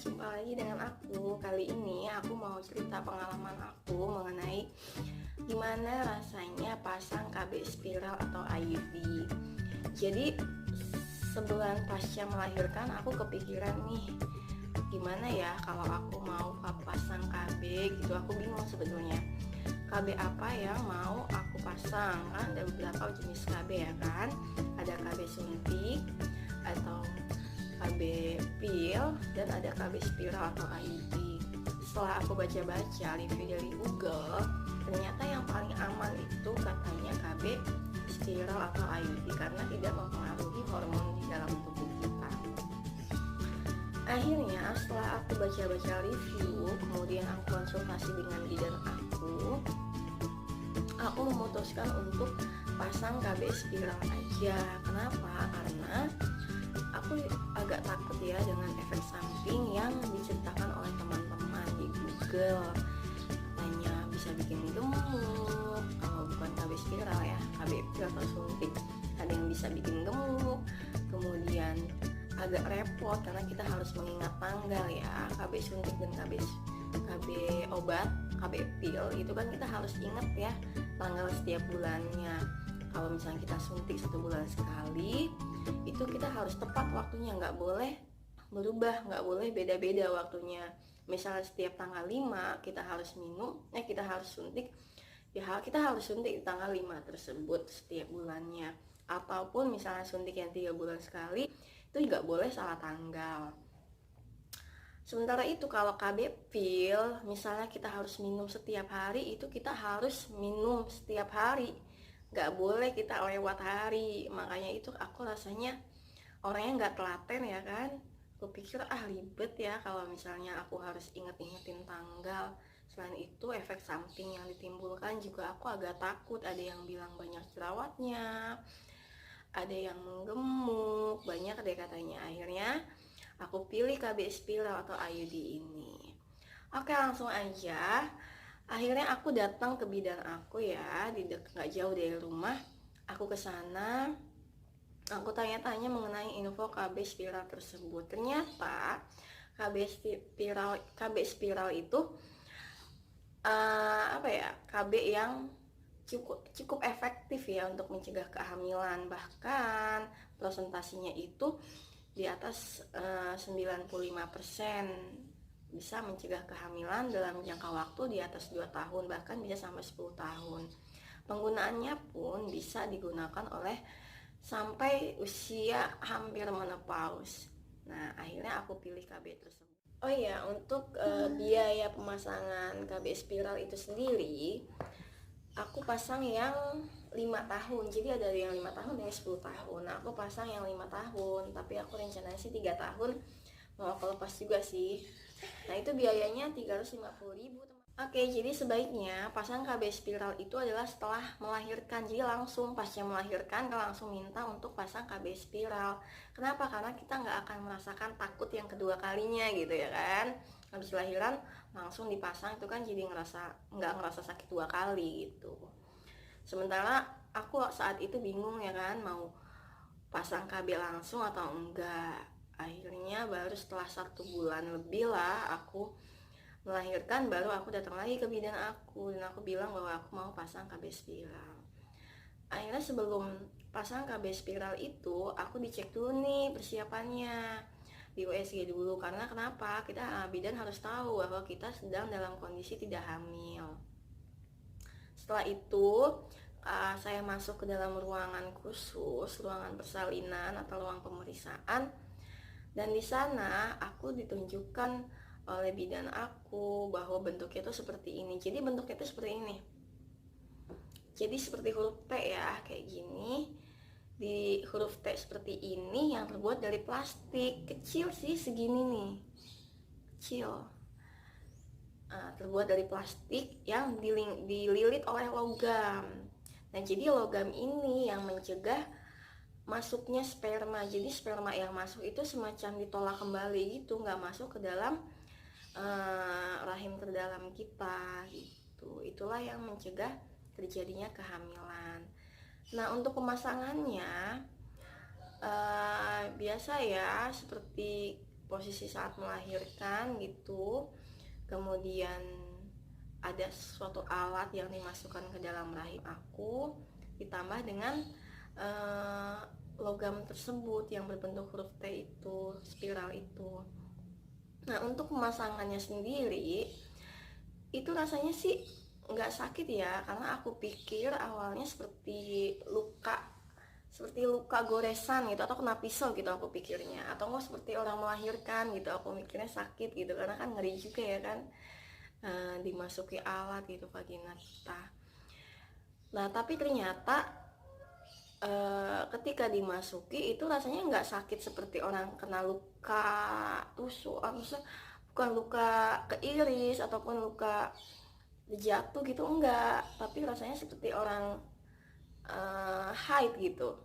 jumpa lagi dengan aku. Kali ini aku mau cerita pengalaman aku mengenai gimana rasanya pasang KB spiral atau IUD. Jadi sebulan pasca melahirkan aku kepikiran nih, gimana ya kalau aku mau pasang KB gitu. Aku bingung sebetulnya KB apa yang mau aku pasang. Kan ada beberapa jenis KB ya kan. Ada KB suntik atau KB pil dan ada KB spiral atau IUD. Setelah aku baca-baca review dari Google, ternyata yang paling aman itu katanya KB spiral atau IUD karena tidak mempengaruhi hormon di dalam tubuh kita. Akhirnya setelah aku baca-baca review, kemudian aku konsultasi dengan bidan aku memutuskan untuk pasang KB spiral aja. Kenapa? Karena aku agak takut ya dengan efek samping yang diceritakan oleh teman-teman di Google. Katanya bisa bikin gemuk, kalau bukan KB spiral ya, KB pil atau suntik. Ada yang bisa bikin gemuk, kemudian agak repot karena kita harus mengingat tanggal ya. KB suntik dan KB obat, KB pil itu kan kita harus ingat ya tanggal setiap bulannya. Kalau misalnya kita suntik 1 bulan sekali, itu kita harus tepat waktunya, nggak boleh berubah, nggak boleh beda-beda waktunya. Misalnya setiap tanggal 5 kita harus kita harus suntik, ya kita harus suntik di tanggal 5 tersebut setiap bulannya. Ataupun misalnya suntik yang 3 bulan sekali, itu nggak boleh salah tanggal. Sementara itu kalau KB pil, misalnya kita harus minum setiap hari, itu kita harus minum setiap hari, nggak boleh kita lewat hari. Makanya itu aku rasanya orangnya nggak telaten ya kan. Aku pikir ribet ya kalau misalnya aku harus ingetin tanggal. Selain itu efek samping yang ditimbulkan juga aku agak takut. Ada yang bilang banyak jerawatnya, ada yang menggemuk, banyak deh katanya. Akhirnya aku pilih KB spiral atau IUD ini. Oke, langsung aja. Akhirnya aku datang ke bidan aku ya, nggak jauh dari rumah. Aku ke sana, aku tanya-tanya mengenai info KB spiral tersebut. Ternyata KB spiral itu KB yang cukup efektif ya untuk mencegah kehamilan. Bahkan presentasinya itu di atas 95% bisa mencegah kehamilan dalam jangka waktu di atas 2 tahun, bahkan bisa sampai 10 tahun. Penggunaannya pun bisa digunakan oleh sampai usia hampir menopause. Nah, akhirnya aku pilih KB tersebut. Oh iya, untuk biaya pemasangan KB spiral itu sendiri, aku pasang yang 5 tahun. Jadi ada yang 5 tahun dan 10 tahun. Nah, aku pasang yang 5 tahun, tapi aku rencananya sih 3 tahun mau aku lepas juga sih. Nah, itu biayanya 350.000 teman. Oke, jadi sebaiknya pasang KB spiral itu adalah setelah melahirkan. Jadi langsung pasca melahirkan kita langsung minta untuk pasang KB spiral. Kenapa? Karena kita nggak akan merasakan takut yang kedua kalinya gitu ya kan. Habis lahiran langsung dipasang itu kan jadi nggak ngerasa sakit 2 kali gitu. Sementara aku saat itu bingung ya kan, mau pasang KB langsung atau enggak. Akhirnya baru setelah 1 bulan lebih lah aku melahirkan, baru aku datang lagi ke bidan aku dan aku bilang bahwa aku mau pasang KB spiral. Akhirnya sebelum pasang KB spiral itu aku dicek dulu nih persiapannya di USG dulu. Karena kenapa? Kita bidan harus tahu bahwa kita sedang dalam kondisi tidak hamil. Setelah itu saya masuk ke dalam ruangan khusus, ruangan persalinan atau ruang pemeriksaan, dan di sana aku ditunjukkan oleh bidan aku bahwa bentuknya itu seperti ini. Jadi bentuknya itu seperti ini. Jadi seperti huruf T ya, kayak gini. Di huruf T seperti ini yang terbuat dari plastik kecil sih, segini nih, kecil. Terbuat dari plastik yang dililit oleh logam. Nah, jadi logam ini yang mencegah masuknya sperma. Jadi sperma yang masuk itu semacam ditolak kembali gitu, nggak masuk ke dalam rahim terdalam kita gitu. Itulah yang mencegah terjadinya kehamilan. Nah, untuk pemasangannya biasa ya, seperti posisi saat melahirkan gitu, kemudian ada suatu alat yang dimasukkan ke dalam rahim aku, ditambah dengan logam tersebut yang berbentuk huruf T itu, spiral itu. Nah, untuk pemasangannya sendiri itu rasanya sih nggak sakit ya, karena aku pikir awalnya seperti luka goresan gitu, atau kena pisau gitu aku pikirnya, atau nggak seperti orang melahirkan gitu, aku mikirnya sakit gitu, karena kan ngeri juga ya kan, dimasuki alat gitu vagina kita. Nah tapi ternyata ketika dimasuki itu rasanya nggak sakit seperti orang kena luka tusuk, maksudnya bukan luka keiris ataupun luka jatuh gitu, enggak, tapi rasanya seperti orang haid gitu.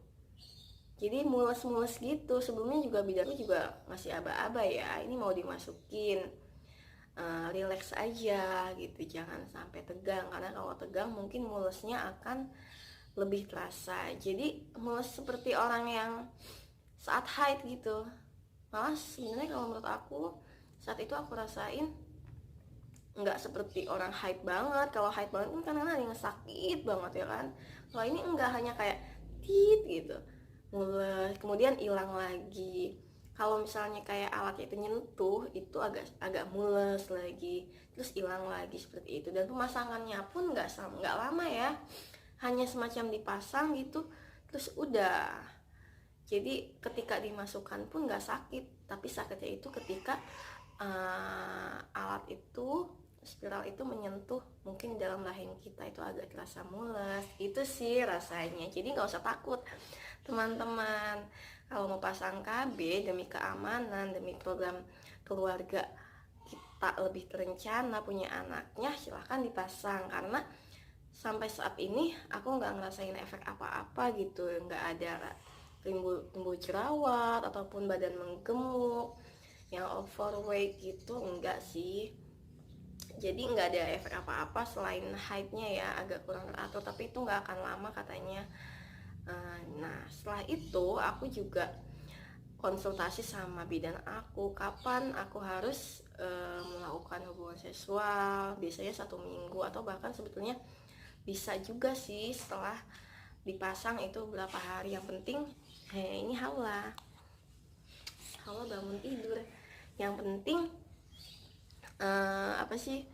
Jadi mules-mules gitu. Sebelumnya juga bidanku juga masih aba-aba ya, ini mau dimasukin, relax aja gitu, jangan sampai tegang, karena kalau tegang mungkin mulesnya akan lebih terasa. Jadi mules seperti orang yang saat haid gitu. Malah sebenarnya kalau menurut aku saat itu aku rasain nggak seperti orang haid banget. Kalau haid banget kan kadang-kadang ada yang sakit banget ya kan. Kalau ini enggak, hanya kayak tit gitu, mules kemudian hilang lagi. Kalau misalnya kayak alatnya itu nyentuh, itu agak mules lagi, terus hilang lagi seperti itu. Dan pemasangannya pun nggak lama ya, hanya semacam dipasang gitu terus udah. Jadi ketika dimasukkan pun nggak sakit, tapi sakitnya itu ketika alat itu, spiral itu menyentuh mungkin dalam rahim kita, itu agak terasa mules. Itu sih rasanya. Jadi nggak usah takut teman-teman, kalau mau pasang KB demi keamanan, demi program keluarga kita lebih terencana punya anaknya, silahkan dipasang. Karena sampai saat ini aku nggak ngerasain efek apa-apa gitu, nggak ada timbul jerawat ataupun badan menggemuk yang overweight gitu, enggak sih. Jadi nggak ada efek apa-apa selain haidnya ya agak kurang teratur, tapi itu nggak akan lama katanya. Nah setelah itu aku juga konsultasi sama bidan aku, kapan aku harus melakukan hubungan seksual. Biasanya 1 minggu, atau bahkan sebetulnya bisa juga sih setelah dipasang itu berapa hari. Yang penting ini haula bangun tidur. Yang penting apa sih,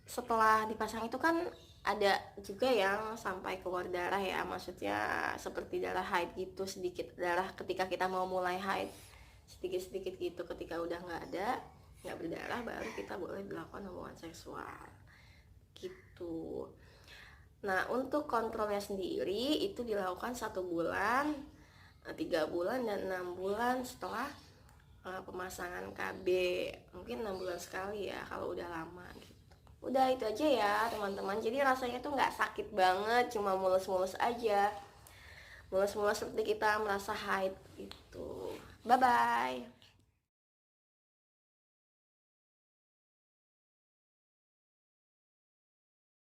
setelah dipasang itu kan ada juga yang sampai keluar darah ya, maksudnya seperti darah haid gitu, sedikit darah ketika kita mau mulai haid, sedikit-sedikit gitu. Ketika udah nggak berdarah, baru kita boleh melakukan hubungan seksual gitu. Nah untuk kontrolnya sendiri itu dilakukan 1 bulan, 3 bulan, dan 6 bulan setelah pemasangan KB. Mungkin 6 bulan sekali ya kalau udah lama gitu. Udah itu aja ya teman-teman. Jadi rasanya tuh nggak sakit banget, cuma mules-mules aja, mules-mules seperti kita merasa haid gitu. Bye bye.